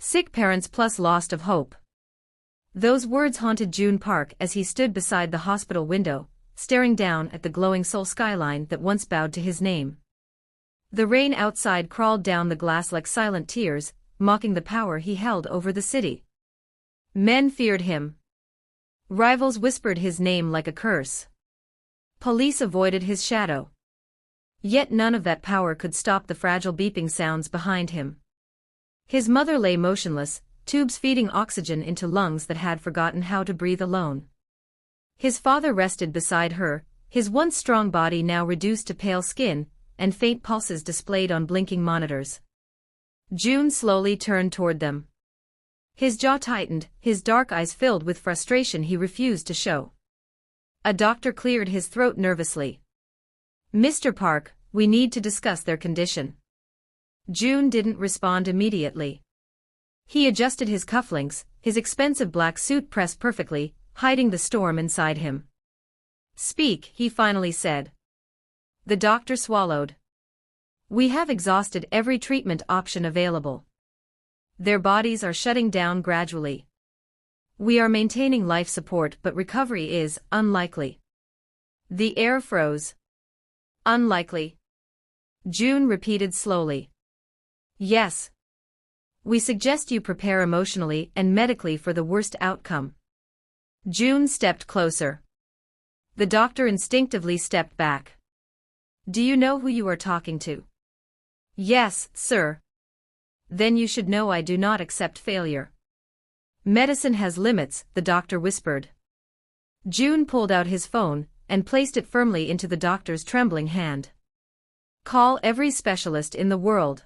Sick parents plus lost of hope. Those words haunted June Park as he stood beside the hospital window, staring down at the glowing Seoul skyline that once bowed to his name. The rain outside crawled down the glass like silent tears, mocking the power he held over the city. Men feared him. Rivals whispered his name like a curse. Police avoided his shadow. Yet none of that power could stop the fragile beeping sounds behind him. His mother lay motionless, tubes feeding oxygen into lungs that had forgotten how to breathe alone. His father rested beside her, his once strong body now reduced to pale skin, and faint pulses displayed on blinking monitors. June slowly turned toward them. His jaw tightened, his dark eyes filled with frustration he refused to show. A doctor cleared his throat nervously. "Mr. Park, we need to discuss their condition." June didn't respond immediately. He adjusted his cufflinks, his expensive black suit pressed perfectly, hiding the storm inside him. "Speak," he finally said. The doctor swallowed. "We have exhausted every treatment option available. Their bodies are shutting down gradually. We are maintaining life support, but recovery is unlikely." The air froze. "Unlikely?" June repeated slowly. "Yes. We suggest you prepare emotionally and medically for the worst outcome." June stepped closer. The doctor instinctively stepped back. "Do you know who you are talking to?" "Yes, sir." "Then you should know I do not accept failure." "Medicine has limits," the doctor whispered. June pulled out his phone and placed it firmly into the doctor's trembling hand. "Call every specialist in the world.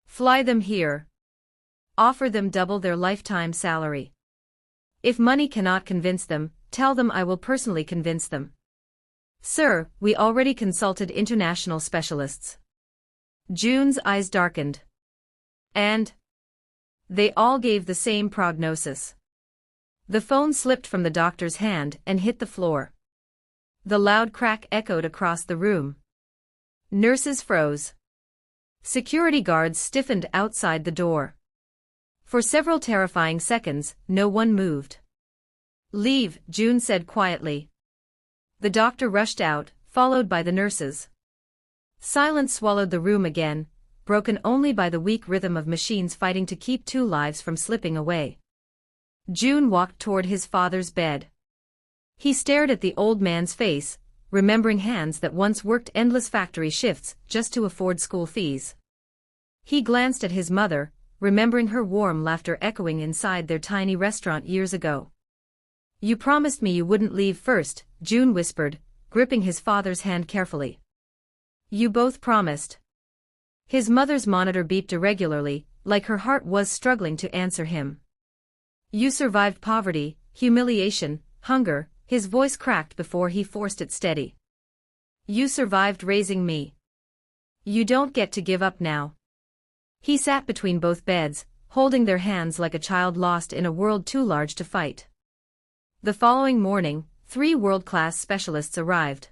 Fly them here. Offer them double their lifetime salary. If money cannot convince them, tell them I will personally convince them." "Sir, we already consulted international specialists." June's eyes darkened. "And?" "They all gave the same prognosis." The phone slipped from the doctor's hand and hit the floor. The loud crack echoed across the room. Nurses froze. Security guards stiffened outside the door. For several terrifying seconds, no one moved. "Leave," June said quietly. The doctor rushed out, followed by the nurses. Silence swallowed the room again, broken only by the weak rhythm of machines fighting to keep two lives from slipping away. June walked toward his father's bed. He stared at the old man's face, remembering hands that once worked endless factory shifts just to afford school fees. He glanced at his mother, remembering her warm laughter echoing inside their tiny restaurant years ago. "You promised me you wouldn't leave first," June whispered, gripping his father's hand carefully. "You both promised." His mother's monitor beeped irregularly, like her heart was struggling to answer him. "You survived poverty, humiliation, hunger," his voice cracked before he forced it steady. "You survived raising me. You don't get to give up now." He sat between both beds, holding their hands like a child lost in a world too large to fight. The following morning, 3 world-class specialists arrived.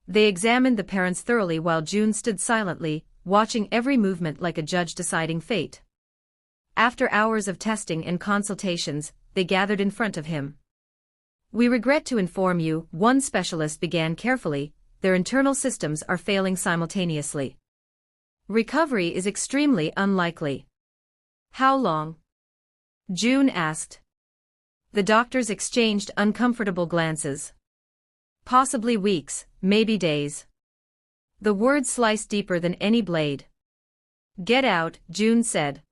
They examined the parents thoroughly while June stood silently, watching every movement like a judge deciding fate. After hours of testing and consultations, they gathered in front of him. "We regret to inform you," one specialist began carefully, "their internal systems are failing simultaneously. Recovery is extremely unlikely." "How long?" June asked. The doctors exchanged uncomfortable glances. "Possibly weeks, maybe days." The words sliced deeper than any blade. "Get out," June said.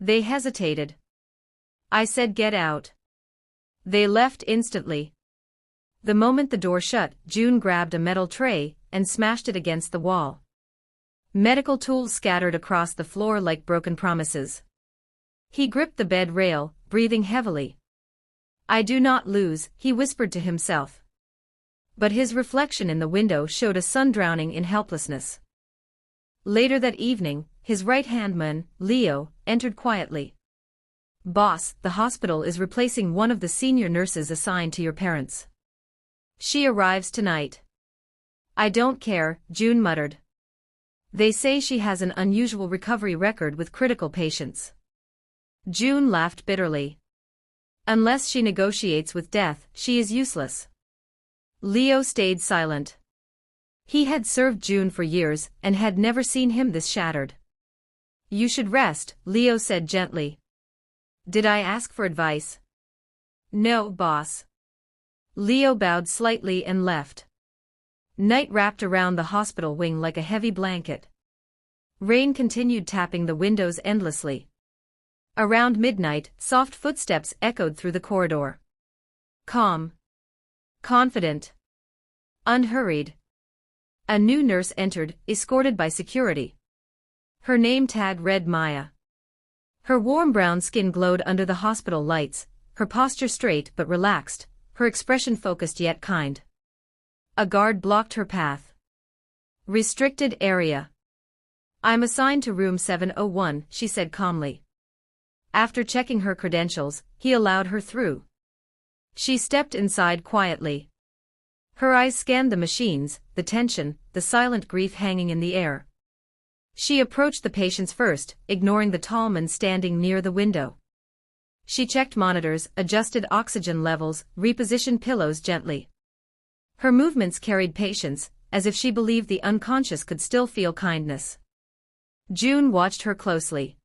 They hesitated. "I said get out." They left instantly. The moment the door shut, June grabbed a metal tray and smashed it against the wall. Medical tools scattered across the floor like broken promises. He gripped the bed rail, breathing heavily. "I do not lose," he whispered to himself. But his reflection in the window showed a son drowning in helplessness. Later that evening, his right-hand man, Leo, entered quietly. "Boss, the hospital is replacing one of the senior nurses assigned to your parents. She arrives tonight." "I don't care," June muttered. "They say she has an unusual recovery record with critical patients." June laughed bitterly. Unless she negotiates with death, she is useless. Leo stayed silent. He had served June for years and had never seen him this shattered. You should rest, Leo said gently. Did I ask for advice? No, boss. Leo bowed slightly and left. Night wrapped around the hospital wing like a heavy blanket. Rain continued tapping the windows endlessly. Around midnight, soft footsteps echoed through the corridor. Calm. Confident. Unhurried. A new nurse entered, escorted by security. Her name tag read Maya. Her warm brown skin glowed under the hospital lights, her posture straight but relaxed, her expression focused yet kind. A guard blocked her path. Restricted area. I'm assigned to room 701, she said calmly. After checking her credentials, he allowed her through. She stepped inside quietly. Her eyes scanned the machines, the tension, the silent grief hanging in the air. She approached the patients first, ignoring the tall man standing near the window. She checked monitors, adjusted oxygen levels, repositioned pillows gently. Her movements carried patience, as if she believed the unconscious could still feel kindness. June watched her closely.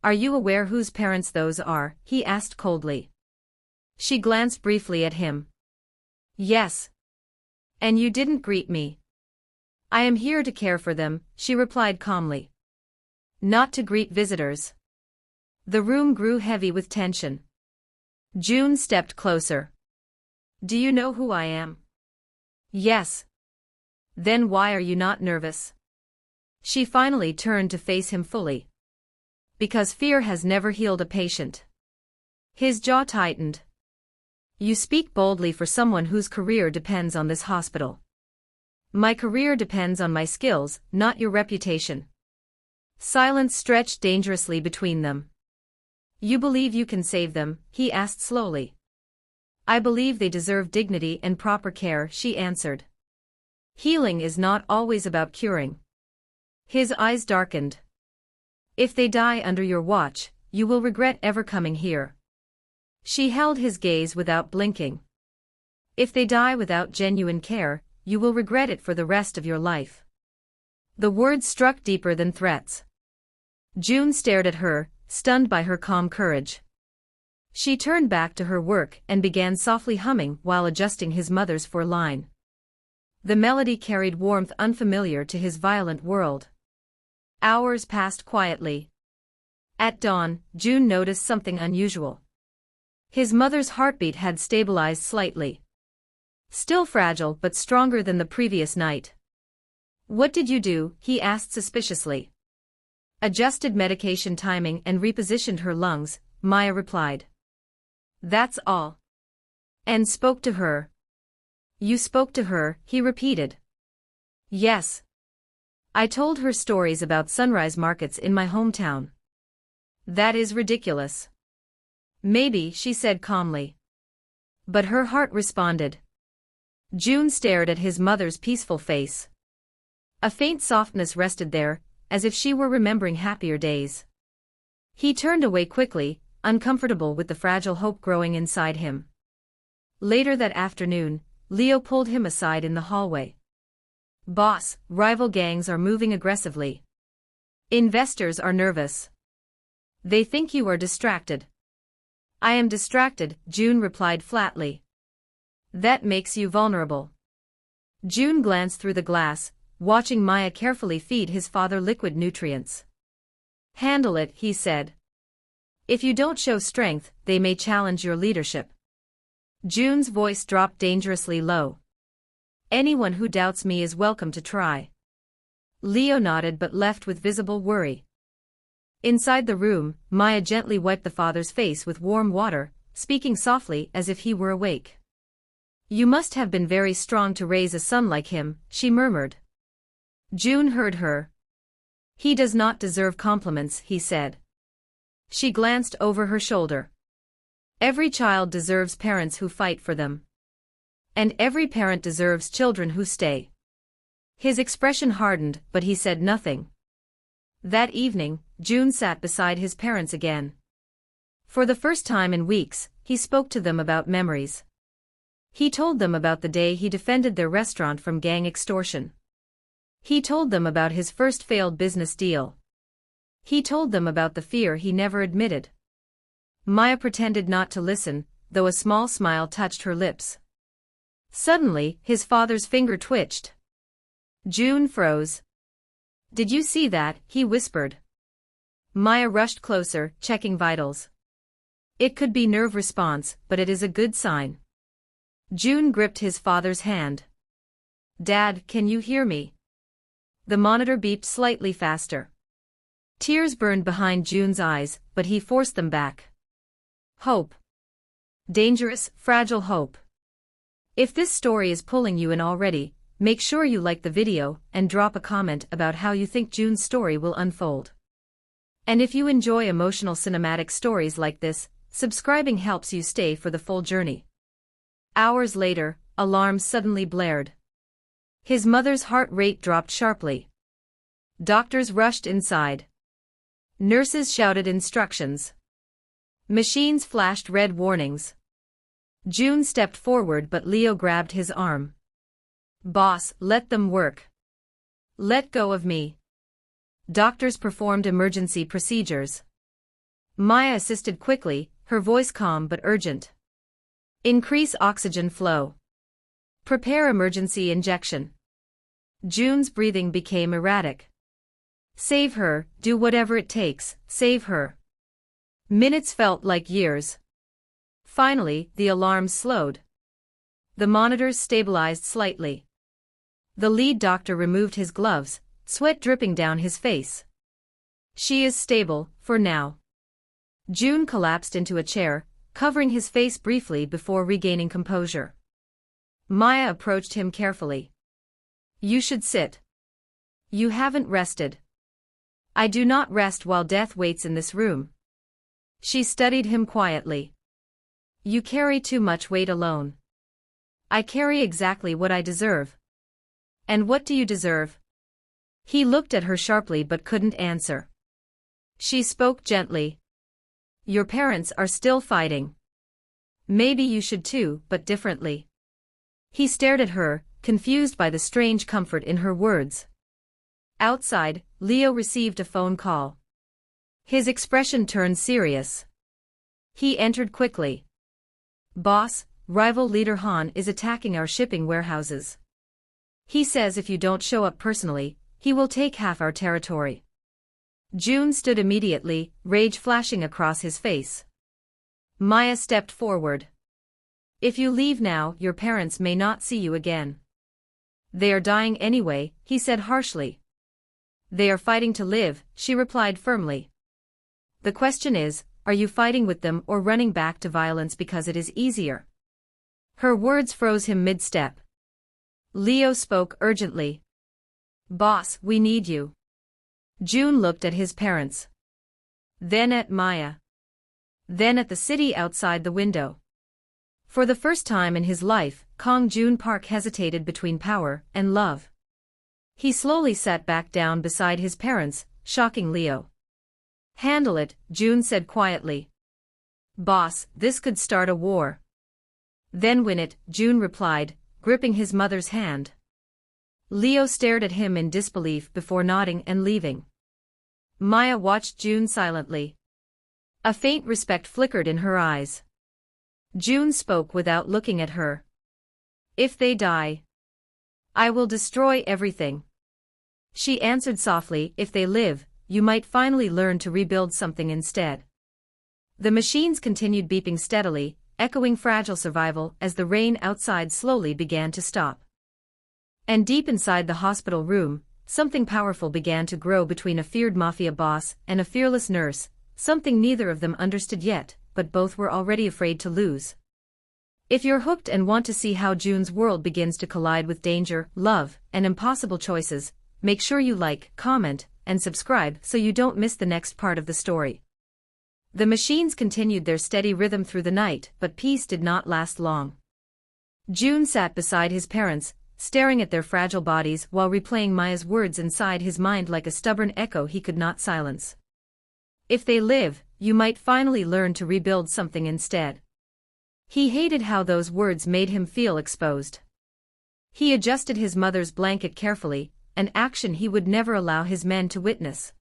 Are you aware whose parents those are? He asked coldly. She glanced briefly at him. Yes. And you didn't greet me. I am here to care for them, she replied calmly. Not to greet visitors. The room grew heavy with tension. June stepped closer. Do you know who I am? Yes. Then why are you not nervous? She finally turned to face him fully. Because fear has never healed a patient. His jaw tightened. You speak boldly for someone whose career depends on this hospital. My career depends on my skills, not your reputation. Silence stretched dangerously between them. You believe you can save them? He asked slowly. I believe they deserve dignity and proper care, she answered. Healing is not always about curing. His eyes darkened. If they die under your watch, you will regret ever coming here. She held his gaze without blinking. If they die without genuine care, you will regret it for the rest of your life. The words struck deeper than threats. June stared at her, stunned by her calm courage. She turned back to her work and began softly humming while adjusting his mother's line. The melody carried warmth unfamiliar to his violent world. Hours passed quietly. At dawn, June noticed something unusual. His mother's heartbeat had stabilized slightly. Still fragile but stronger than the previous night. What did you do? He asked suspiciously. Adjusted medication timing and repositioned her lungs, Maya replied. That's all. And spoke to her. You spoke to her, he repeated. Yes. I told her stories about sunrise markets in my hometown. That is ridiculous. Maybe, she said calmly. But her heart responded. June stared at his mother's peaceful face. A faint softness rested there, as if she were remembering happier days. He turned away quickly, uncomfortable with the fragile hope growing inside him. Later that afternoon, Leo pulled him aside in the hallway. Boss, rival gangs are moving aggressively. Investors are nervous. They think you are distracted. I am distracted, June replied flatly. That makes you vulnerable. June glanced through the glass, watching Maya carefully feed his father liquid nutrients. Handle it, he said. If you don't show strength, they may challenge your leadership. June's voice dropped dangerously low. Anyone who doubts me is welcome to try. Leo nodded but left with visible worry. Inside the room, Maya gently wiped the father's face with warm water, speaking softly as if he were awake. You must have been very strong to raise a son like him, she murmured. June heard her. He does not deserve compliments, he said. She glanced over her shoulder. Every child deserves parents who fight for them. And every parent deserves children who stay. His expression hardened, but he said nothing. That evening, June sat beside his parents again. For the first time in weeks, he spoke to them about memories. He told them about the day he defended their restaurant from gang extortion. He told them about his first failed business deal. He told them about the fear he never admitted. Maya pretended not to listen, though a small smile touched her lips. Suddenly, his father's finger twitched. June froze. "Did you see that?" he whispered. Maya rushed closer, checking vitals. "It could be nerve response, but it is a good sign." June gripped his father's hand. "Dad, can you hear me?" The monitor beeped slightly faster. Tears burned behind June's eyes, but he forced them back. Hope. Dangerous, fragile hope. If this story is pulling you in already, make sure you like the video and drop a comment about how you think June's story will unfold. And if you enjoy emotional cinematic stories like this, subscribing helps you stay for the full journey. Hours later, alarms suddenly blared. His mother's heart rate dropped sharply. Doctors rushed inside. Nurses shouted instructions. Machines flashed red warnings. June stepped forward, but Leo grabbed his arm. "Boss, let them work. Let go of me." Doctors performed emergency procedures. Maya assisted quickly, her voice calm but urgent. "Increase oxygen flow. Prepare emergency injection." June's breathing became erratic. "Save her, do whatever it takes, save her." Minutes felt like years. Finally, the alarms slowed. The monitors stabilized slightly. The lead doctor removed his gloves, sweat dripping down his face. "She is stable, for now." June collapsed into a chair, covering his face briefly before regaining composure. Maya approached him carefully. "You should sit. You haven't rested." "I do not rest while death waits in this room." She studied him quietly. "You carry too much weight alone." "I carry exactly what I deserve." "And what do you deserve?" He looked at her sharply but couldn't answer. She spoke gently. "Your parents are still fighting. Maybe you should too, but differently." He stared at her, confused by the strange comfort in her words. Outside, Leo received a phone call. His expression turned serious. He entered quickly. "Boss, rival leader Han is attacking our shipping warehouses. He says if you don't show up personally, he will take half our territory." June stood immediately, rage flashing across his face. Maya stepped forward. "If you leave now, your parents may not see you again." "They are dying anyway," he said harshly. "They are fighting to live," she replied firmly. "The question is, are you fighting with them or running back to violence because it is easier?" Her words froze him mid-step. Leo spoke urgently. "Boss, we need you." June looked at his parents. Then at Maya. Then at the city outside the window. For the first time in his life, Kong June Park hesitated between power and love. He slowly sat back down beside his parents, shocking Leo. "Handle it," June said quietly. "Boss, this could start a war." "Then win it," June replied, gripping his mother's hand. Leo stared at him in disbelief before nodding and leaving. Maya watched June silently. A faint respect flickered in her eyes. June spoke without looking at her. "If they die, I will destroy everything." She answered softly, "If they live, you might finally learn to rebuild something instead." The machines continued beeping steadily, echoing fragile survival as the rain outside slowly began to stop. And deep inside the hospital room, something powerful began to grow between a feared mafia boss and a fearless nurse, something neither of them understood yet, but both were already afraid to lose. If you're hooked and want to see how June's world begins to collide with danger, love, and impossible choices, make sure you like, comment, and subscribe so you don't miss the next part of the story. The machines continued their steady rhythm through the night, but peace did not last long. June sat beside his parents, staring at their fragile bodies while replaying Maya's words inside his mind like a stubborn echo he could not silence. "If they live, you might finally learn to rebuild something instead. He hated how those words made him feel exposed. He adjusted his mother's blanket carefully, an action he would never allow his men to witness.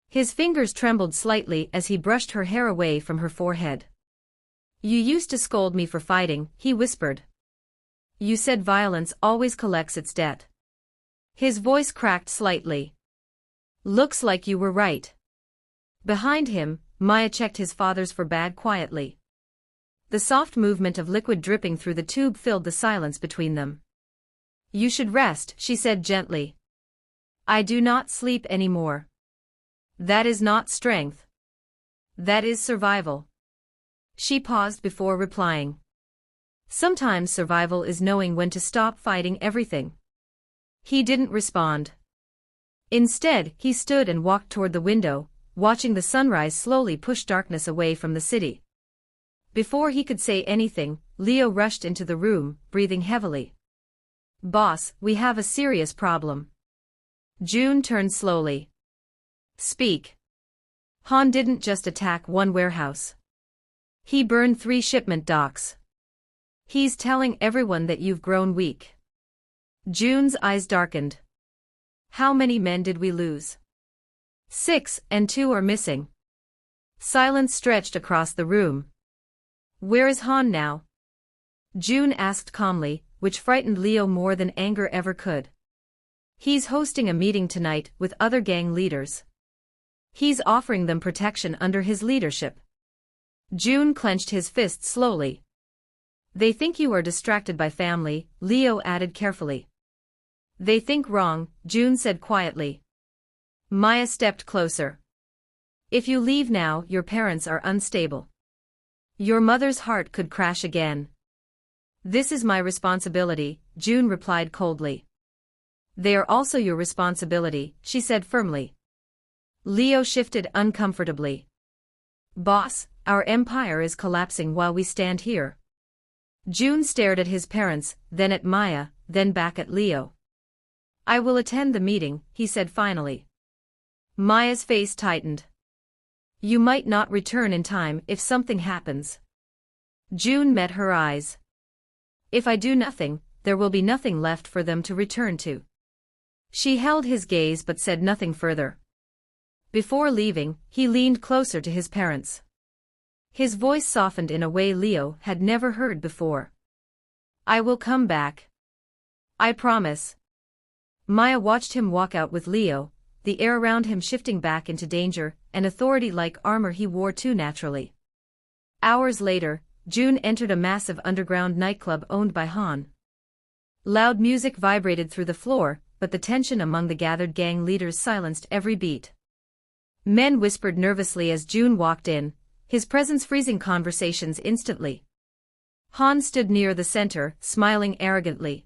His fingers trembled slightly as he brushed her hair away from her forehead. "You used to scold me for fighting," he whispered. "You said violence always collects its debt." His voice cracked slightly. "Looks like you were right." Behind him, Maya checked his father's for bag quietly. The soft movement of liquid dripping through the tube filled the silence between them. "You should rest," she said gently. "I do not sleep anymore. That is not strength. That is survival." She paused before replying. "Sometimes survival is knowing when to stop fighting everything." He didn't respond. Instead, he stood and walked toward the window, watching the sunrise slowly push darkness away from the city. Before he could say anything, Leo rushed into the room, breathing heavily. "Boss, we have a serious problem." June turned slowly. "Speak." "Han didn't just attack one warehouse. He burned 3 shipment docks. He's telling everyone that you've grown weak." June's eyes darkened. "How many men did we lose?" 6, and 2 are missing." Silence stretched across the room. "Where is Han now?" June asked calmly, which frightened Leo more than anger ever could. "He's hosting a meeting tonight with other gang leaders. He's offering them protection under his leadership." June clenched his fist slowly. "They think you are distracted by family," Leo added carefully. "They think wrong," June said quietly. Maya stepped closer. "If you leave now, your parents are unstable. Your mother's heart could crash again." "This is my responsibility," June replied coldly. "They are also your responsibility," she said firmly. Leo shifted uncomfortably. "Boss, our empire is collapsing while we stand here." June stared at his parents, then at Maya, then back at Leo. "I will attend the meeting," he said finally. Maya's face tightened. "You might not return in time if something happens." June met her eyes. "If I do nothing, there will be nothing left for them to return to." She held his gaze but said nothing further. Before leaving, he leaned closer to his parents. His voice softened in a way Leo had never heard before. "I will come back. I promise." Maya watched him walk out with Leo, the air around him shifting back into danger, an authority-like armor he wore too naturally. Hours later, June entered a massive underground nightclub owned by Han. Loud music vibrated through the floor, but the tension among the gathered gang leaders silenced every beat. Men whispered nervously as June walked in, his presence freezing conversations instantly. Han stood near the center, smiling arrogantly.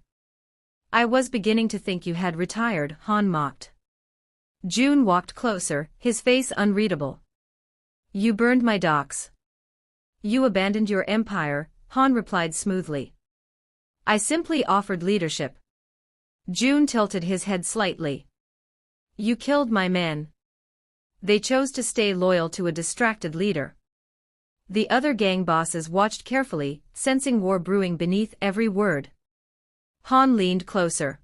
"I was beginning to think you had retired," Han mocked. June walked closer, his face unreadable. "You burned my docks. You abandoned your empire," Han replied smoothly. "I simply offered leadership." June tilted his head slightly. "You killed my men. They chose to stay loyal to a distracted leader." The other gang bosses watched carefully, sensing war brewing beneath every word. Han leaned closer.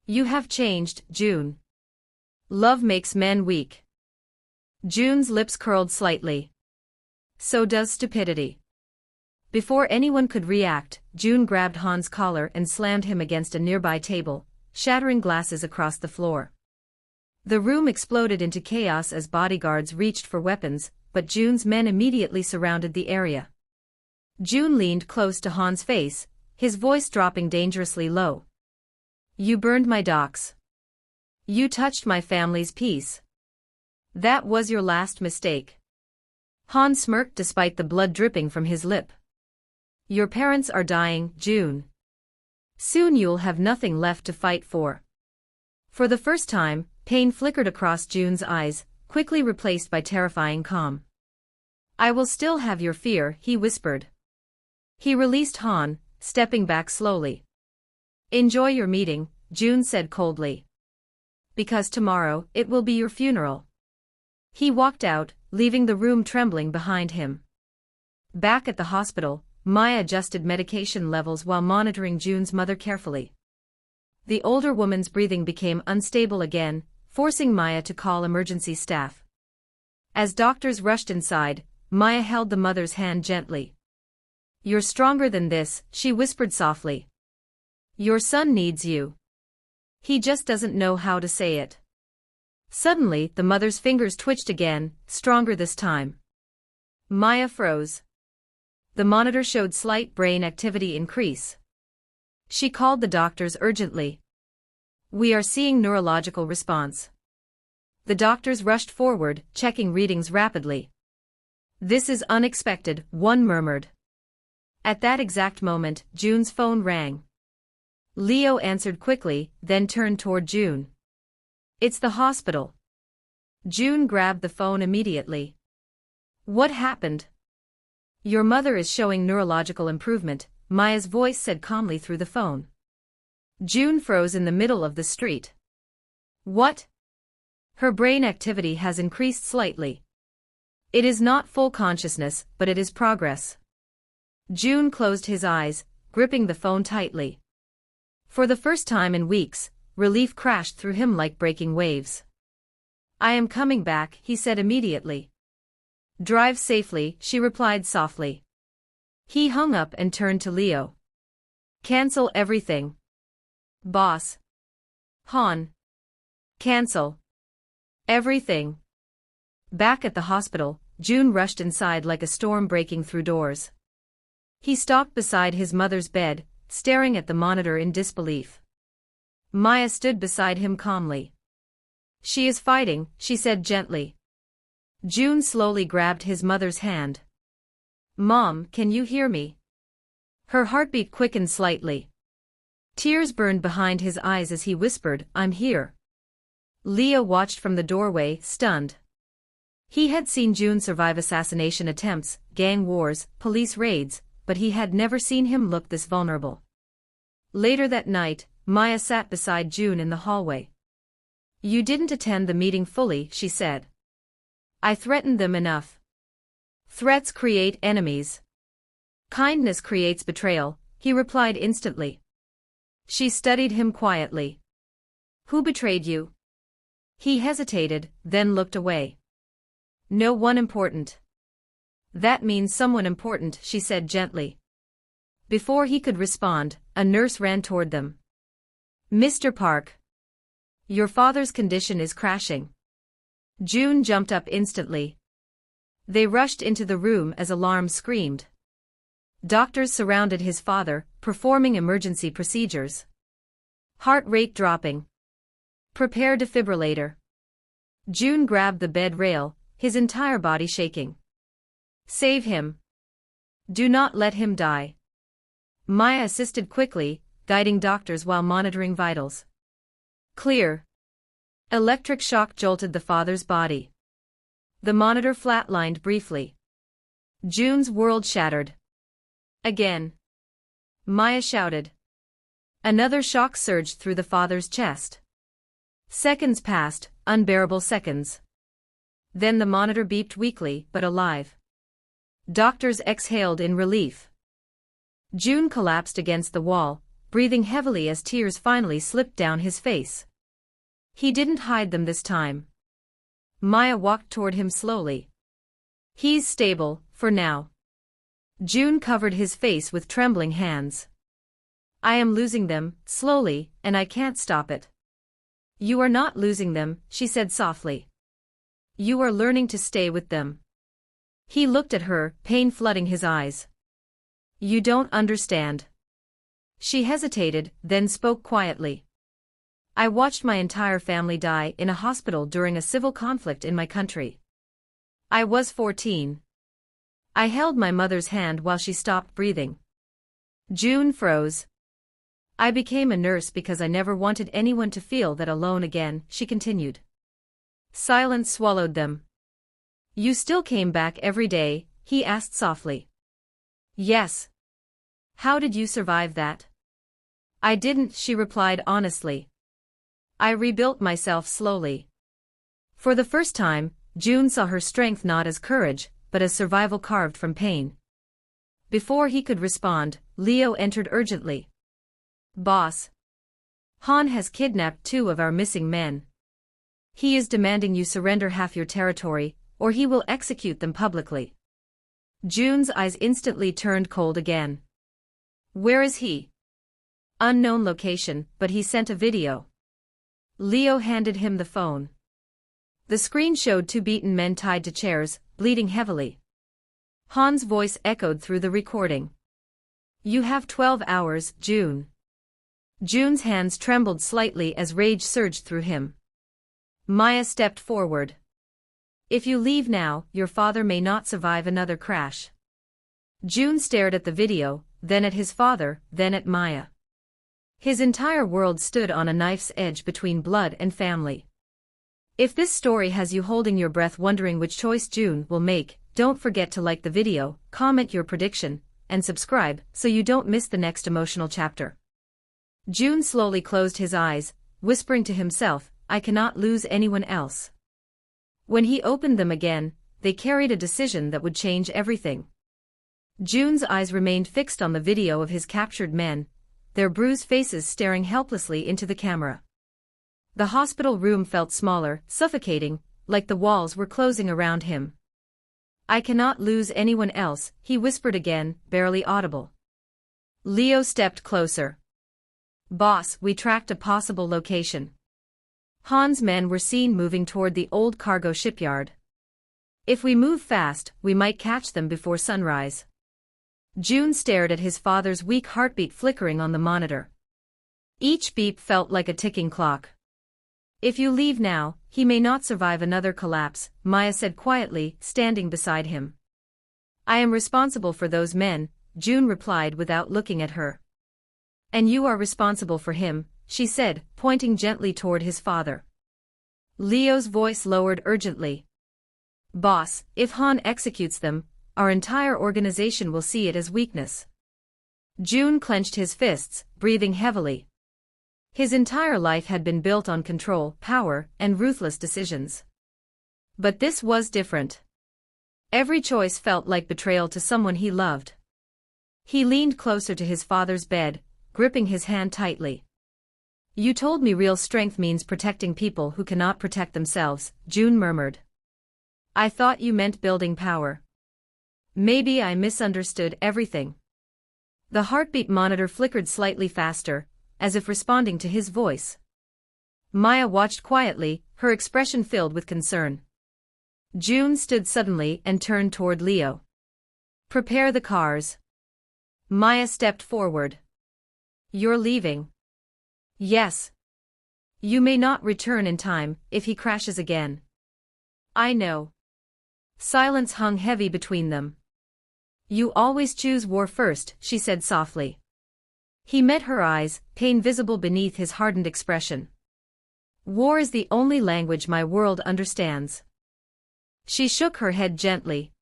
"You have changed, June. Love makes men weak." June's lips curled slightly. "So does stupidity." Before anyone could react, June grabbed Han's collar and slammed him against a nearby table, shattering glasses across the floor. The room exploded into chaos as bodyguards reached for weapons, but June's men immediately surrounded the area. June leaned close to Han's face, his voice dropping dangerously low. "You burned my docks. You touched my family's peace. That was your last mistake." Han smirked despite the blood dripping from his lip. "Your parents are dying, June. Soon you'll have nothing left to fight for." For the first time, pain flickered across June's eyes, quickly replaced by terrifying calm. "I will still have your fear," he whispered. He released Han, stepping back slowly. "Enjoy your meeting," June said coldly. "Because tomorrow, it will be your funeral." He walked out, leaving the room trembling behind him. Back at the hospital, Maya adjusted medication levels while monitoring June's mother carefully. The older woman's breathing became unstable again, forcing Maya to call emergency staff. As doctors rushed inside, Maya held the mother's hand gently. "You're stronger than this," she whispered softly. "Your son needs you. He just doesn't know how to say it." Suddenly, the mother's fingers twitched again, stronger this time. Maya froze. The monitor showed slight brain activity increase. She called the doctors urgently. "We are seeing neurological response." The doctors rushed forward, checking readings rapidly. "This is unexpected," one murmured. At that exact moment, June's phone rang. Leo answered quickly, then turned toward June. "It's the hospital." June grabbed the phone immediately. "What happened?" "Your mother is showing neurological improvement," Maya's voice said calmly through the phone. June froze in the middle of the street. "What?" "Her brain activity has increased slightly. It is not full consciousness, but it is progress." June closed his eyes, gripping the phone tightly. For the first time in weeks, relief crashed through him like breaking waves. "I am coming back," he said immediately. "Drive safely," she replied softly. He hung up and turned to Leo. "Cancel everything." "Boss." "Han." "Cancel everything." Back at the hospital, June rushed inside like a storm breaking through doors. He stopped beside his mother's bed, staring at the monitor in disbelief. Maya stood beside him calmly. "She is fighting," she said gently. June slowly grabbed his mother's hand. "Mom, can you hear me?" Her heartbeat quickened slightly. Tears burned behind his eyes as he whispered, "I'm here." Leo watched from the doorway, stunned. He had seen June survive assassination attempts, gang wars, police raids, but he had never seen him look this vulnerable. Later that night, Maya sat beside June in the hallway. "You didn't attend the meeting fully," she said. "I threatened them enough." "Threats create enemies. Kindness creates betrayal," he replied instantly. She studied him quietly. "Who betrayed you?" He hesitated, then looked away. "No one important." "That means someone important," she said gently. Before he could respond, a nurse ran toward them. "Mr. Park. Your father's condition is crashing." June jumped up instantly. They rushed into the room as alarms screamed. Doctors surrounded his father, performing emergency procedures. Heart rate dropping. "Prepare defibrillator." June grabbed the bed rail, his entire body shaking. "Save him. Do not let him die." Maya assisted quickly, guiding doctors while monitoring vitals. "Clear." Electric shock jolted the father's body. The monitor flatlined briefly. June's world shattered. "Again." Maya shouted. Another shock surged through the father's chest. Seconds passed, unbearable seconds. Then the monitor beeped weakly, but alive. Doctors exhaled in relief. June collapsed against the wall, breathing heavily as tears finally slipped down his face. He didn't hide them this time. Maya walked toward him slowly. "He's stable, for now." June covered his face with trembling hands. "I am losing them, slowly, and I can't stop it." "You are not losing them," she said softly. "You are learning to stay with them." He looked at her, pain flooding his eyes. "You don't understand." She hesitated, then spoke quietly. "I watched my entire family die in a hospital during a civil conflict in my country. I was 14. I held my mother's hand while she stopped breathing." June froze. "I became a nurse because I never wanted anyone to feel that alone again," she continued. Silence swallowed them. "You still came back every day?" he asked softly. "Yes." "How did you survive that?" "I didn't," she replied honestly. "I rebuilt myself slowly." For the first time, June saw her strength not as courage, but as survival carved from pain. Before he could respond, Leo entered urgently. "Boss. Han has kidnapped 2 of our missing men. He is demanding you surrender half your territory, or he will execute them publicly." June's eyes instantly turned cold again. "Where is he?" "Unknown location, but he sent a video." Leo handed him the phone. The screen showed 2 beaten men tied to chairs, bleeding heavily. Han's voice echoed through the recording. "You have 12 hours, June." June's hands trembled slightly as rage surged through him. Maya stepped forward. "If you leave now, your father may not survive another crash." June stared at the video, then at his father, then at Maya. His entire world stood on a knife's edge between blood and family. If this story has you holding your breath wondering which choice June will make, don't forget to like the video, comment your prediction, and subscribe so you don't miss the next emotional chapter. June slowly closed his eyes, whispering to himself, "I cannot lose anyone else." When he opened them again, they carried a decision that would change everything. June's eyes remained fixed on the video of his captured men, their bruised faces staring helplessly into the camera. The hospital room felt smaller, suffocating, like the walls were closing around him. "I cannot lose anyone else," he whispered again, barely audible. Leo stepped closer. "Boss, we tracked a possible location." Han's men were seen moving toward the old cargo shipyard. "If we move fast, we might catch them before sunrise." June stared at his father's weak heartbeat flickering on the monitor. Each beep felt like a ticking clock. "If you leave now, he may not survive another collapse," Maya said quietly, standing beside him. "I am responsible for those men," June replied without looking at her. "And you are responsible for him," she said, pointing gently toward his father. Leo's voice lowered urgently. "Boss, if Han executes them, our entire organization will see it as weakness." June clenched his fists, breathing heavily. His entire life had been built on control, power, and ruthless decisions. But this was different. Every choice felt like betrayal to someone he loved. He leaned closer to his father's bed, gripping his hand tightly. "You told me real strength means protecting people who cannot protect themselves," June murmured. "I thought you meant building power. Maybe I misunderstood everything." The heartbeat monitor flickered slightly faster, as if responding to his voice. Maya watched quietly, her expression filled with concern. June stood suddenly and turned toward Leo. "Prepare the cars." Maya stepped forward. "You're leaving?" "Yes. You may not return in time if he crashes again." "I know." Silence hung heavy between them. "You always choose war first," she said softly. He met her eyes, pain visible beneath his hardened expression. "War is the only language my world understands." She shook her head gently.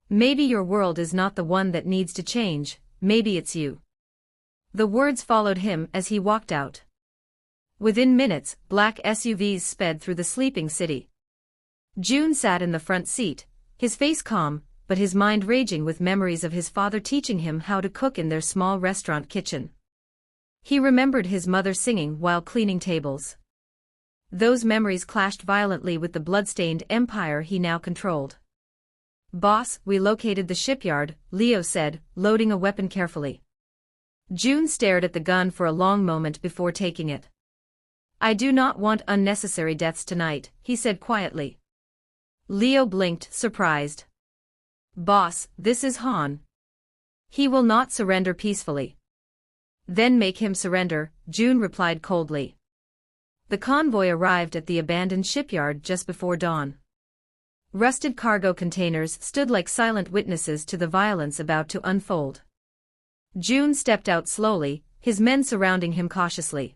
"Maybe your world is not the one that needs to change, maybe it's you." The words followed him as he walked out. Within minutes, black SUVs sped through the sleeping city. June sat in the front seat, his face calm, but his mind raging with memories of his father teaching him how to cook in their small restaurant kitchen. He remembered his mother singing while cleaning tables. Those memories clashed violently with the blood-stained empire he now controlled. "Boss, we located the shipyard," Leo said, loading a weapon carefully. June stared at the gun for a long moment before taking it. "I do not want unnecessary deaths tonight," he said quietly. Leo blinked, surprised. "Boss, this is Han. He will not surrender peacefully." "Then make him surrender," June replied coldly. The convoy arrived at the abandoned shipyard just before dawn. Rusted cargo containers stood like silent witnesses to the violence about to unfold. June stepped out slowly, his men surrounding him cautiously.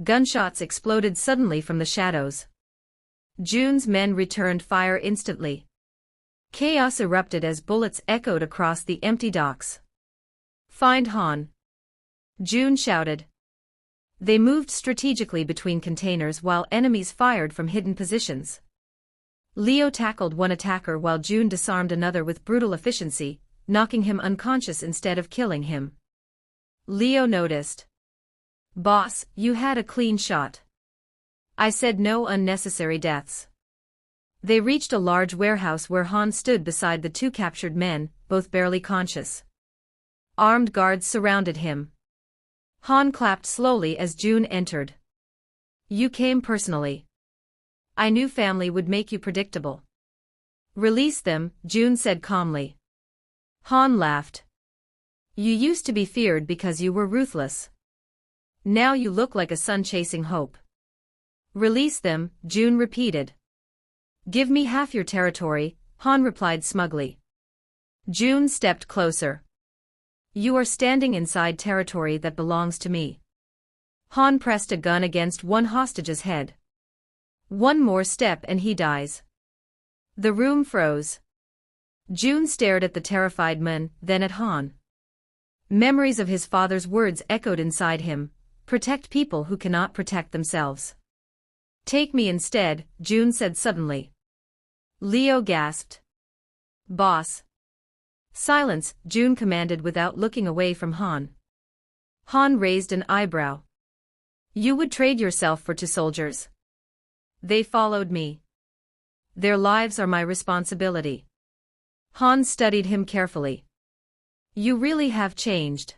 Gunshots exploded suddenly from the shadows. June's men returned fire instantly. Chaos erupted as bullets echoed across the empty docks. "Find Han," June shouted. They moved strategically between containers while enemies fired from hidden positions. Leo tackled one attacker while June disarmed another with brutal efficiency, knocking him unconscious instead of killing him. Leo noticed. "Boss, you had a clean shot. I said no unnecessary deaths." They reached a large warehouse where Han stood beside the two captured men, both barely conscious. Armed guards surrounded him. Han clapped slowly as June entered. "You came personally. I knew family would make you predictable." "Release them," June said calmly. Han laughed. "You used to be feared because you were ruthless. Now you look like a son chasing hope." "Release them," June repeated. "Give me half your territory," Han replied smugly. June stepped closer. "You are standing inside territory that belongs to me." Han pressed a gun against one hostage's head. "One more step and he dies." The room froze. June stared at the terrified man, then at Han. Memories of his father's words echoed inside him: "Protect people who cannot protect themselves." "Take me instead," June said suddenly. Leo gasped. "Boss." "Silence," June commanded without looking away from Han. Han raised an eyebrow. "You would trade yourself for two soldiers?" "They followed me. Their lives are my responsibility." Han studied him carefully. "You really have changed."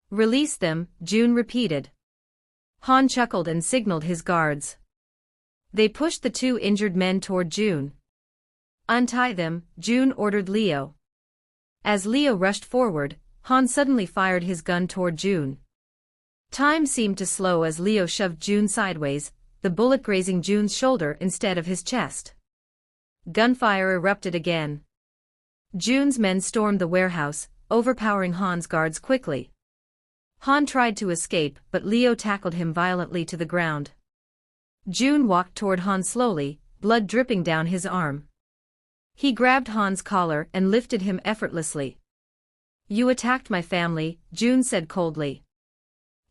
"Release them," June repeated. Han chuckled and signaled his guards. They pushed the two injured men toward June. "Untie them," June ordered Leo. As Leo rushed forward, Han suddenly fired his gun toward June. Time seemed to slow as Leo shoved June sideways, the bullet grazing June's shoulder instead of his chest. Gunfire erupted again. June's men stormed the warehouse, overpowering Han's guards quickly. Han tried to escape, but Leo tackled him violently to the ground. June walked toward Han slowly, blood dripping down his arm. He grabbed Han's collar and lifted him effortlessly. "You attacked my family," June said coldly.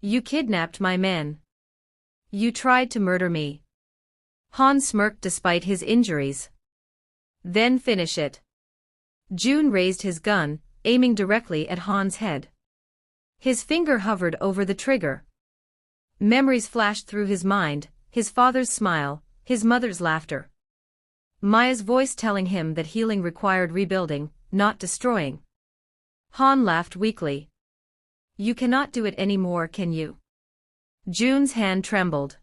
"You kidnapped my men. You tried to murder me." Han smirked despite his injuries. "Then finish it." June raised his gun, aiming directly at Han's head. His finger hovered over the trigger. Memories flashed through his mind: his father's smile, his mother's laughter. Maya's voice telling him that healing required rebuilding, not destroying. Han laughed weakly. "You cannot do it anymore, can you?" June's hand trembled.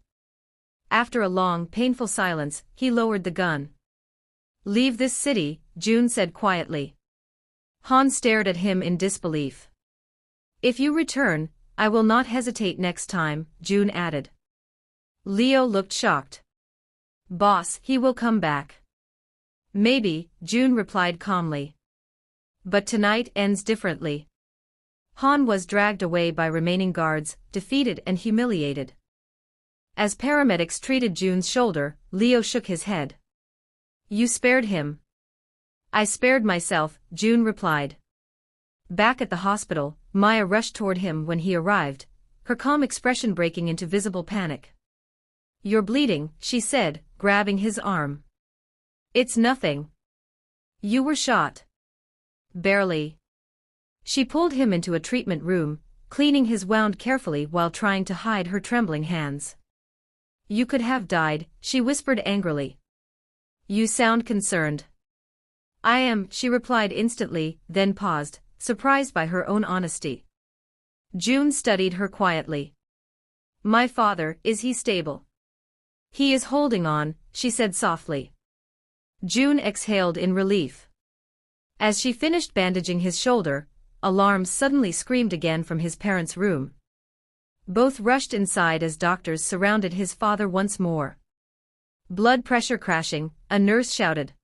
After a long, painful silence, he lowered the gun. "Leave this city," June said quietly. Han stared at him in disbelief. "If you return, I will not hesitate next time," June added. Leo looked shocked. "Boss, he will come back." "Maybe," June replied calmly. "But tonight ends differently." Han was dragged away by remaining guards, defeated and humiliated. As paramedics treated June's shoulder, Leo shook his head. "You spared him." "I spared myself," June replied. Back at the hospital, Maya rushed toward him when he arrived, her calm expression breaking into visible panic. "You're bleeding," she said, grabbing his arm. "It's nothing." "You were shot." "Barely." She pulled him into a treatment room, cleaning his wound carefully while trying to hide her trembling hands. "You could have died," she whispered angrily. "You sound concerned." "I am," she replied instantly, then paused, surprised by her own honesty. June studied her quietly. "My father, is he stable?" "He is holding on," she said softly. June exhaled in relief. As she finished bandaging his shoulder, alarms suddenly screamed again from his parents' room. Both rushed inside as doctors surrounded his father once more. Blood pressure crashing, a nurse shouted.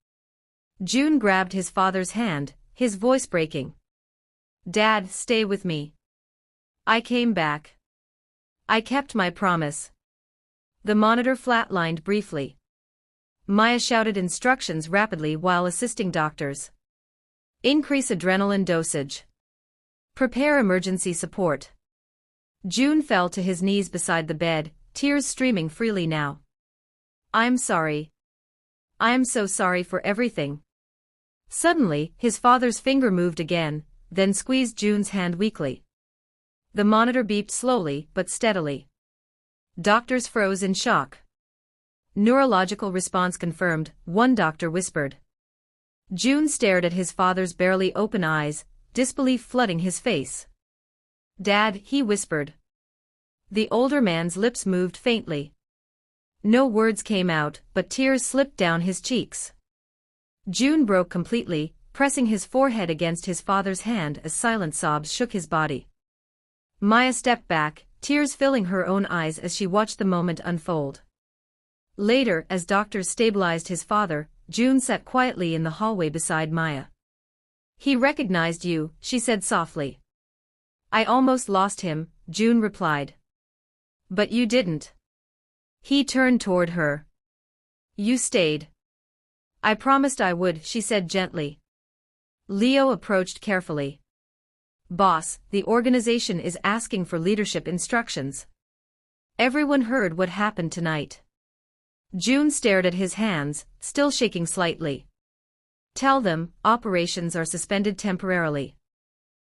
June grabbed his father's hand, his voice breaking. "Dad, stay with me. I came back. I kept my promise." The monitor flatlined briefly. Maya shouted instructions rapidly while assisting doctors. "Increase adrenaline dosage. Prepare emergency support." June fell to his knees beside the bed, tears streaming freely now. "I'm sorry. I am so sorry for everything. Suddenly, his father's finger moved again, then squeezed June's hand weakly. The monitor beeped slowly but steadily. Doctors froze in shock. Neurological response confirmed, one doctor whispered. June stared at his father's barely open eyes, disbelief flooding his face. Dad, he whispered. The older man's lips moved faintly. No words came out, but tears slipped down his cheeks. June broke completely, pressing his forehead against his father's hand as silent sobs shook his body. Maya stepped back, tears filling her own eyes as she watched the moment unfold. Later, as doctors stabilized his father, June sat quietly in the hallway beside Maya. He recognized you, she said softly. I almost lost him, June replied. But you didn't. He turned toward her. You stayed. I promised I would, she said gently. Leo approached carefully. Boss, the organization is asking for leadership instructions. Everyone heard what happened tonight. June stared at his hands, still shaking slightly. Tell them, operations are suspended temporarily.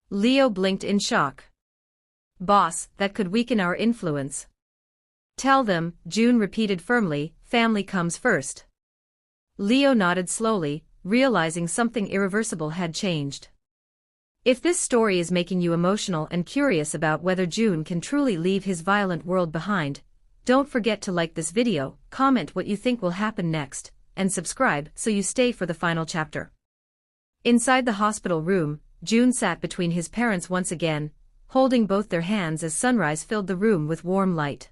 Leo blinked in shock. Boss, that could weaken our influence. Tell them, June repeated firmly, family comes first. Leo nodded slowly, realizing something irreversible had changed. If this story is making you emotional and curious about whether June can truly leave his violent world behind, don't forget to like this video, comment what you think will happen next, and subscribe so you stay for the final chapter. Inside the hospital room, June sat between his parents once again, holding both their hands as sunrise filled the room with warm light.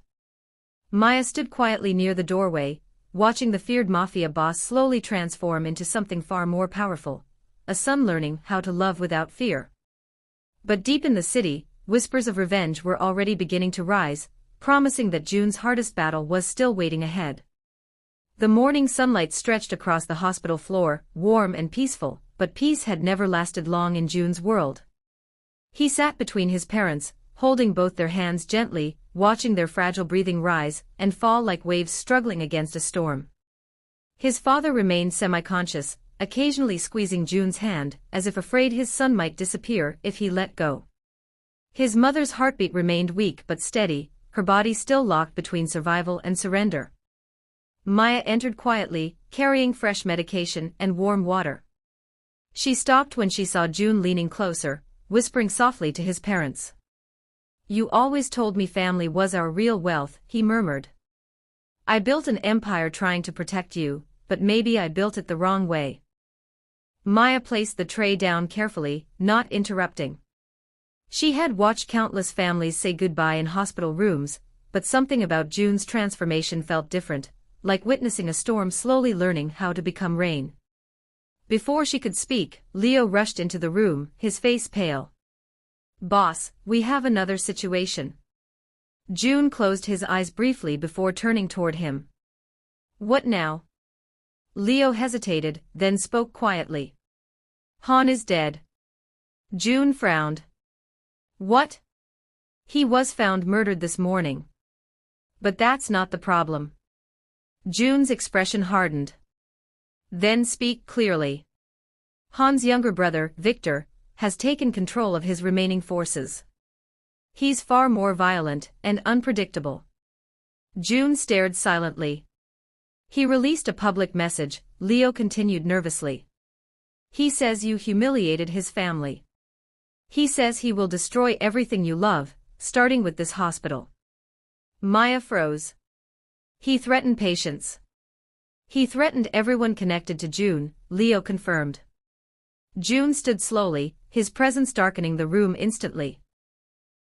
Maya stood quietly near the doorway, watching the feared Mafia boss slowly transform into something far more powerful, a son learning how to love without fear. But deep in the city, whispers of revenge were already beginning to rise, promising that June's hardest battle was still waiting ahead. The morning sunlight stretched across the hospital floor, warm and peaceful, but peace had never lasted long in June's world. He sat between his parents, holding both their hands gently, watching their fragile breathing rise and fall like waves struggling against a storm. His father remained semi-conscious, occasionally squeezing June's hand, as if afraid his son might disappear if he let go. His mother's heartbeat remained weak but steady, her body still locked between survival and surrender. Maya entered quietly, carrying fresh medication and warm water. She stopped when she saw June leaning closer, whispering softly to his parents. You always told me family was our real wealth, he murmured. I built an empire trying to protect you, but maybe I built it the wrong way. Maya placed the tray down carefully, not interrupting. She had watched countless families say goodbye in hospital rooms, but something about June's transformation felt different, like witnessing a storm slowly learning how to become rain. Before she could speak, Leo rushed into the room, his face pale. Boss, we have another situation. June closed his eyes briefly before turning toward him. What now? Leo hesitated, then spoke quietly. Han is dead. June frowned. What? He was found murdered this morning. But that's not the problem. June's expression hardened. Then speak clearly. Han's younger brother, Victor, has taken control of his remaining forces. He's far more violent and unpredictable. June stared silently. He released a public message, Leo continued nervously. He says you humiliated his family. He says he will destroy everything you love, starting with this hospital. Maya froze. He threatened patients. He threatened everyone connected to June, Leo confirmed. June stood slowly, his presence darkening the room instantly.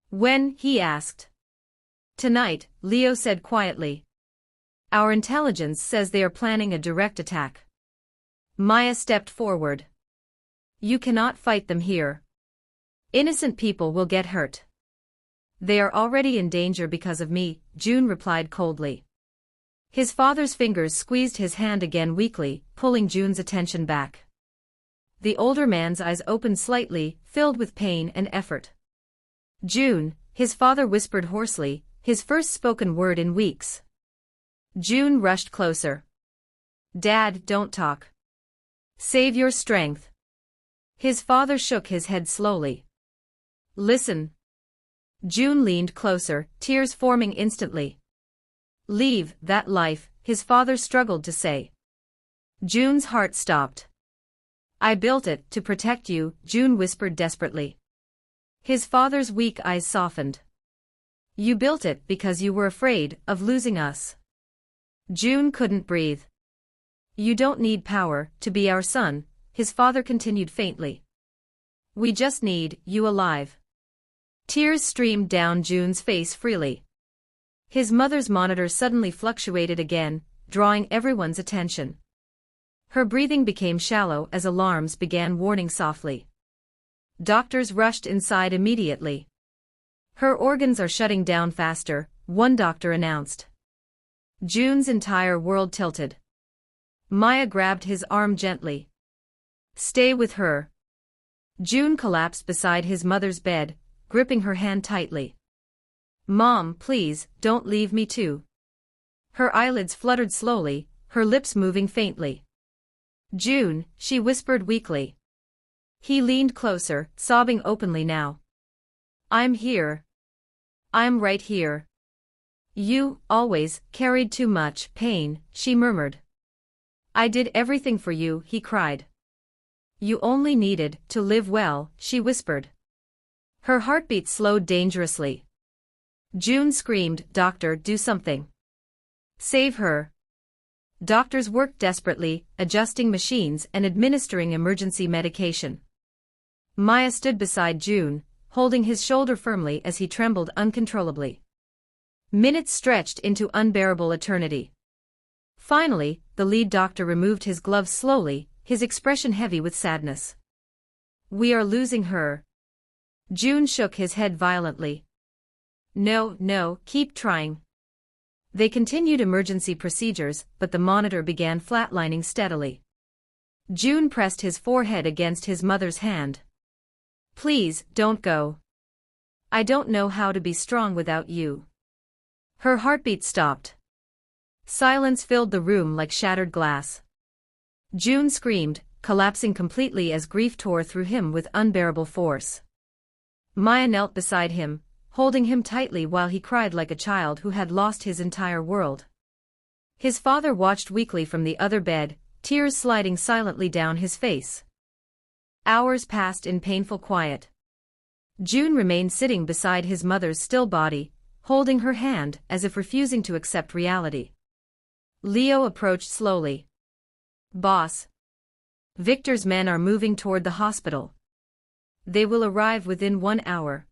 When, he asked. Tonight, Leo said quietly. Our intelligence says they are planning a direct attack. Maya stepped forward. You cannot fight them here. Innocent people will get hurt. They are already in danger because of me, June replied coldly. His father's fingers squeezed his hand again weakly, pulling June's attention back. The older man's eyes opened slightly, filled with pain and effort. June, his father whispered hoarsely, his first spoken word in weeks. June rushed closer. Dad, don't talk. Save your strength. His father shook his head slowly. Listen. June leaned closer, tears forming instantly. Leave that life, his father struggled to say. June's heart stopped. I built it to protect you, June whispered desperately. His father's weak eyes softened. You built it because you were afraid of losing us. June couldn't breathe. You don't need power to be our son, his father continued faintly. We just need you alive. Tears streamed down June's face freely. His mother's monitor suddenly fluctuated again, drawing everyone's attention. Her breathing became shallow as alarms began warning softly. Doctors rushed inside immediately. Her organs are shutting down faster, one doctor announced. June's entire world tilted. Maya grabbed his arm gently. Stay with her. June collapsed beside his mother's bed, gripping her hand tightly. Mom, please, don't leave me too. Her eyelids fluttered slowly, her lips moving faintly. June, she whispered weakly. He leaned closer, sobbing openly now. I'm here. I'm right here. You, always, carried too much pain, she murmured. I did everything for you, he cried. You only needed to live well, she whispered. Her heartbeat slowed dangerously. June screamed, Doctor, do something. Save her. Doctors worked desperately, adjusting machines and administering emergency medication. Maya stood beside June, holding his shoulder firmly as he trembled uncontrollably. Minutes stretched into unbearable eternity. Finally, the lead doctor removed his gloves slowly, his expression heavy with sadness. We are losing her. June shook his head violently. No, keep trying. They continued emergency procedures, but the monitor began flatlining steadily. June pressed his forehead against his mother's hand. Please, don't go. I don't know how to be strong without you. Her heartbeat stopped. Silence filled the room like shattered glass. June screamed, collapsing completely as grief tore through him with unbearable force. Maya knelt beside him, holding him tightly while he cried like a child who had lost his entire world. His father watched weakly from the other bed, tears sliding silently down his face. Hours passed in painful quiet. June remained sitting beside his mother's still body, holding her hand as if refusing to accept reality. Leo approached slowly. Boss. Victor's men are moving toward the hospital. They will arrive within 1 hour.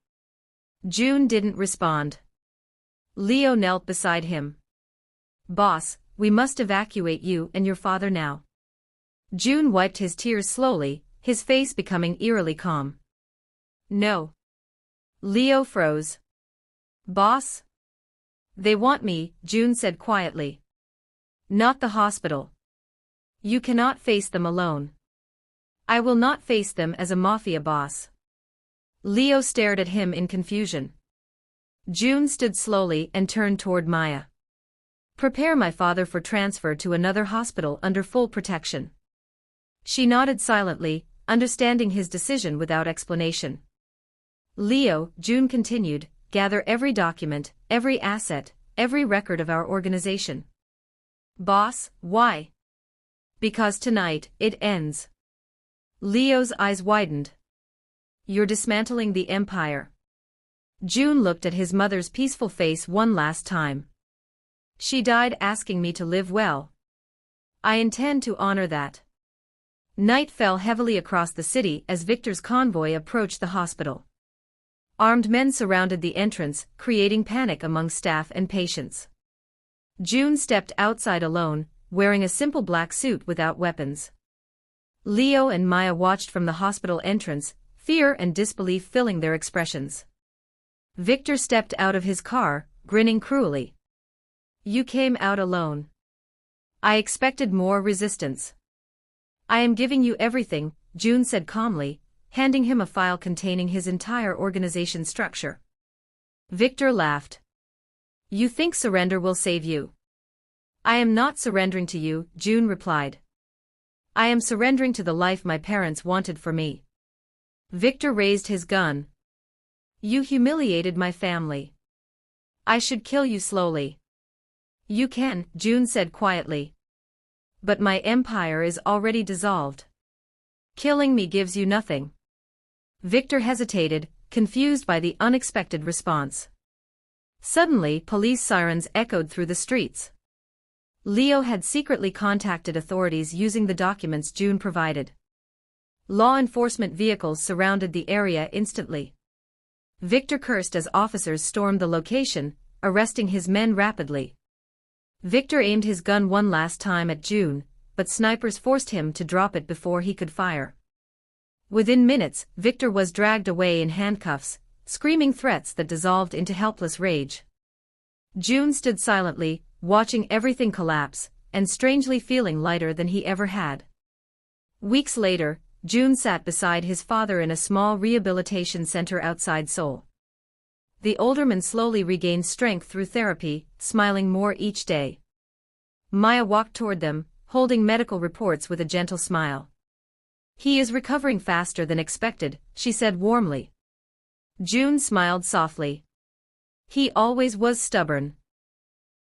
June didn't respond. Leo knelt beside him. Boss, we must evacuate you and your father now. June wiped his tears slowly, his face becoming eerily calm. No. Leo froze. Boss? They want me, June said quietly. Not the hospital. You cannot face them alone. I will not face them as a mafia boss. Leo stared at him in confusion. June stood slowly and turned toward Maya. Prepare my father for transfer to another hospital under full protection. She nodded silently, understanding his decision without explanation. Leo, June continued, gather every document, every asset, every record of our organization. Boss, why? Because tonight, it ends. Leo's eyes widened. You're dismantling the empire. June looked at his mother's peaceful face one last time. She died asking me to live well. I intend to honor that. Night fell heavily across the city as Victor's convoy approached the hospital. Armed men surrounded the entrance, creating panic among staff and patients. June stepped outside alone, wearing a simple black suit without weapons. Leo and Maya watched from the hospital entrance, fear and disbelief filling their expressions. Victor stepped out of his car, grinning cruelly. You came out alone. I expected more resistance. I am giving you everything, June said calmly, handing him a file containing his entire organization structure. Victor laughed. You think surrender will save you? I am not surrendering to you, June replied. I am surrendering to the life my parents wanted for me. Victor raised his gun. You humiliated my family. I should kill you slowly. You can, June said quietly. But my empire is already dissolved. Killing me gives you nothing. Victor hesitated, confused by the unexpected response. Suddenly, police sirens echoed through the streets. Leo had secretly contacted authorities using the documents June provided. Law enforcement vehicles surrounded the area instantly. Victor cursed as officers stormed the location, arresting his men rapidly. Victor aimed his gun one last time at June, but snipers forced him to drop it before he could fire. Within minutes, Victor was dragged away in handcuffs, screaming threats that dissolved into helpless rage. June stood silently, watching everything collapse, and strangely feeling lighter than he ever had. Weeks later, June sat beside his father in a small rehabilitation center outside Seoul. The older man slowly regained strength through therapy, smiling more each day. Maya walked toward them, holding medical reports with a gentle smile. He is recovering faster than expected, she said warmly. June smiled softly. He always was stubborn.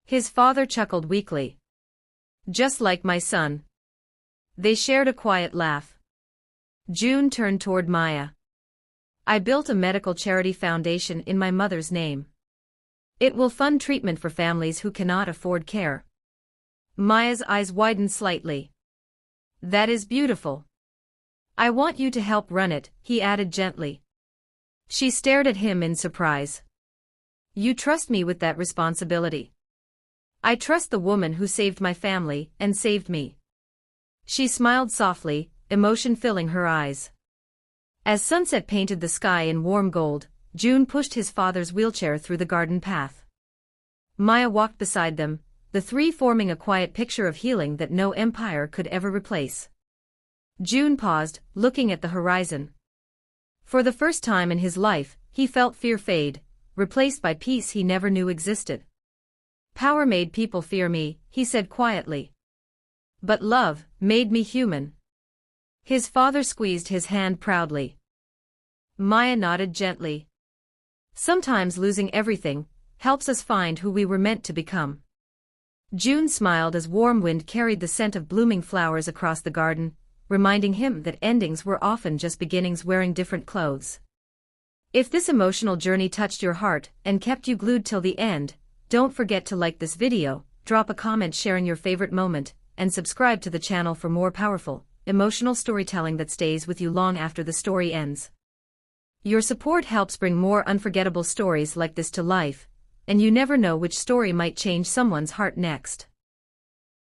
His father chuckled weakly. Just like my son. They shared a quiet laugh. June turned toward Maya. I built a medical charity foundation in my mother's name. It will fund treatment for families who cannot afford care. Maya's eyes widened slightly. That is beautiful. I want you to help run it, he added gently. She stared at him in surprise. You trust me with that responsibility. I trust the woman who saved my family and saved me. She smiled softly, emotion filling her eyes. As sunset painted the sky in warm gold, June pushed his father's wheelchair through the garden path. Maya walked beside them, the three forming a quiet picture of healing that no empire could ever replace. June paused, looking at the horizon. For the first time in his life, he felt fear fade, replaced by peace he never knew existed. Power made people fear me, he said quietly. But love made me human. His father squeezed his hand proudly. Maya nodded gently. Sometimes losing everything helps us find who we were meant to become. June smiled as warm wind carried the scent of blooming flowers across the garden, reminding him that endings were often just beginnings wearing different clothes. If this emotional journey touched your heart and kept you glued till the end, don't forget to like this video, drop a comment sharing your favorite moment, and subscribe to the channel for more powerful, emotional storytelling that stays with you long after the story ends. Your support helps bring more unforgettable stories like this to life, and you never know which story might change someone's heart next.